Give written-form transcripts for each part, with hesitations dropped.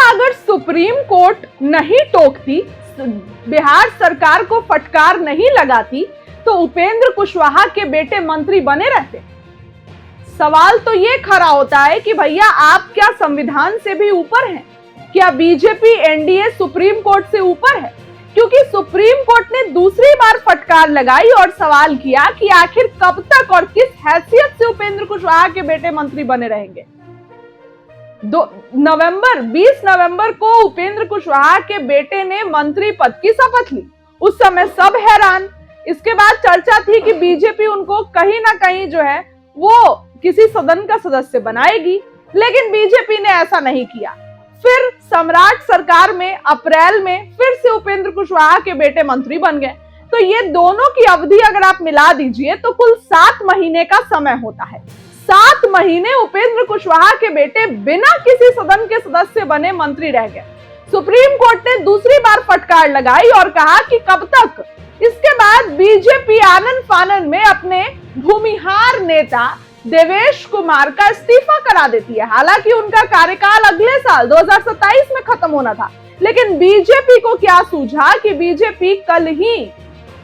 अगर supreme court नहीं टोकती, बिहार सरकार को फटकार नहीं लगाती, तो उपेंद्र कुशवाहा के बेटे मंत्री बने रहते। सवाल तो ये खड़ा होता है कि भैया आप क्या संविधान से भी ऊपर हैं? क्या बीजेपी एनडीए सुप्रीम कोर्ट से ऊपर है? क्योंकि सुप्रीम कोर्ट ने दूसरी बार फटकार लगाई और सवाल किया कि आखिर कब तक और किस हैसियत से उपेंद्र कुशवाहा के बेटे मंत्री बने रहेंगे। 20 नवंबर को उपेंद्र कुशवाहा के बेटे ने मंत्री पद की शपथ ली। उस समय सब हैरान। इसके बाद चर्चा थी कि बीजेपी उनको कहीं ना कहीं जो है वो किसी सदन का सदस्य बनाएगी, लेकिन बीजेपी ने ऐसा नहीं किया। फिर सम्राट सरकार में अप्रैल में फिर से उपेंद्र कुशवाहा के बेटे मंत्री बन गए। तो ये दोनों की अवधि अगर आप मिला दीजिए तो कुल 7 महीने का समय होता है। 7 महीने उपेंद्र कुशवाहा के बेटे बिना किसी सदन के सदस्य बने मंत्री रह गए। सुप्रीम कोर्ट ने दूसरी बार फटकार लगाई और कहा कि कब तक। इसके बाद बीजेपी आनन फानन में अपने भूमिहार नेता देवेश कुमार का इस्तीफा करा देती है। हालांकि उनका कार्यकाल अगले साल 2027 में खत्म होना था, लेकिन बीजेपी को क्या सूझा कि बीजेपी कल ही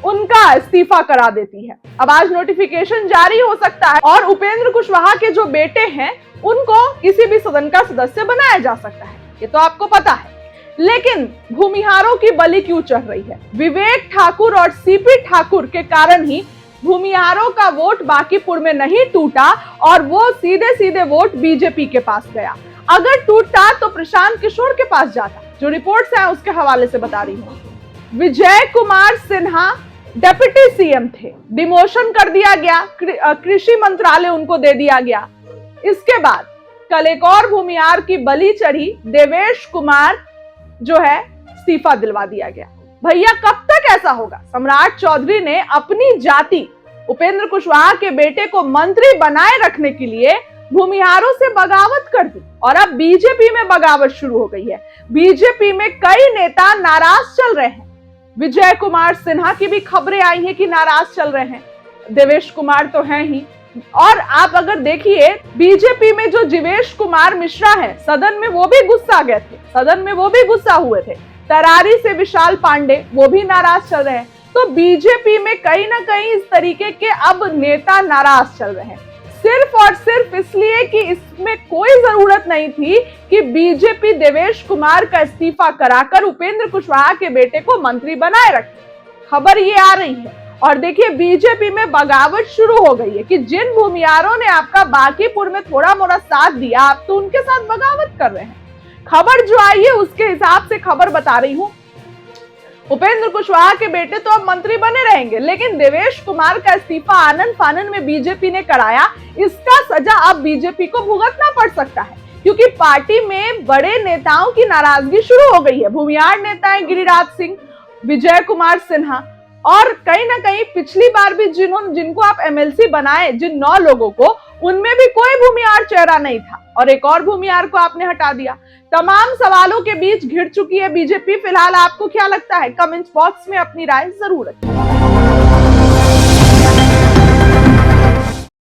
उनका इस्तीफा करा देती है। अब आज नोटिफिकेशन जारी हो सकता है और उपेंद्र कुशवाहा के जो बेटे हैं उनको किसी भी सदन का सदस्य बनाया जा सकता है, ये तो आपको पता है। लेकिन भूमिहारों की बलि क्यों चढ़ रही है? विवेक ठाकुर और सीपी ठाकुर के कारण ही भूमिहारों का वोट बांकीपुर में नहीं टूटा और वो सीधे सीधे वोट बीजेपी के पास गया। अगर टूटता तो प्रशांत किशोर के पास जाता। जो रिपोर्ट्स हैं उसके हवाले से बता रही हूं। विजय कुमार सिन्हा डिप्टी सीएम थे, डिमोशन कर दिया गया, कृषि मंत्रालय उनको दे दिया गया। इसके बाद कल एक और भूमिहार की बलि चढ़ी, देवेश कुमार जो है इस्तीफा दिलवा दिया गया। भैया कब तक ऐसा होगा? सम्राट चौधरी ने अपनी जाति उपेंद्र कुशवाहा के बेटे को मंत्री बनाए रखने के लिए भूमिहारों से बगावत कर दी और अब बीजेपी में बगावत शुरू हो गई है। बीजेपी में कई नेता नाराज चल रहे हैं। विजय कुमार सिन्हा की भी खबरें आई हैं कि नाराज चल रहे हैं। देवेश कुमार तो हैं ही, और आप अगर देखिए बीजेपी में जो जीवेश कुमार मिश्रा है, सदन में वो भी गुस्सा गए थे, सदन में वो भी गुस्सा हुए थे। तरारी से विशाल पांडे वो भी नाराज चल रहे हैं। तो बीजेपी में कहीं ना कहीं इस तरीके के अब नेता नाराज चल रहे हैं, सिर्फ और सिर्फ इसलिए कि इसमें कोई जरूरत नहीं थी कि बीजेपी देवेश कुमार का इस्तीफा कराकर उपेंद्र कुशवाहा के बेटे को मंत्री बनाए रखे। खबर ये आ रही है और देखिए बीजेपी में बगावत शुरू हो गई है कि जिन भूमिहारों ने आपका बांकीपुर में थोड़ा मोड़ा साथ दिया, आप तो उनके साथ बगावत कर रहे हैं। खबर जो आई है उसके हिसाब से खबर बता रही हूं। उपेंद्र कुशवाहा के बेटे तो अब मंत्री बने रहेंगे, लेकिन देवेश कुमार का इस्तीफा आनन फानन में बीजेपी ने कराया। इसका सजा अब बीजेपी को भुगतना पड़ सकता है, क्योंकि पार्टी में बड़े नेताओं की नाराजगी शुरू हो गई है। भूमिहार नेता है गिरिराज सिंह, विजय कुमार सिन्हा, और कहीं ना कहीं पिछली बार भी जिनको आप एमएलसी बनाए, जिन 9 लोगों को, उनमें भी कोई भूमिहार चेहरा नहीं था और एक और भूमिहार को आपने हटा दिया। तमाम सवालों के बीच घिर चुकी है बीजेपी। फिलहाल आपको क्या लगता है? कमेंट्स बॉक्स में अपनी राय जरूर रखें।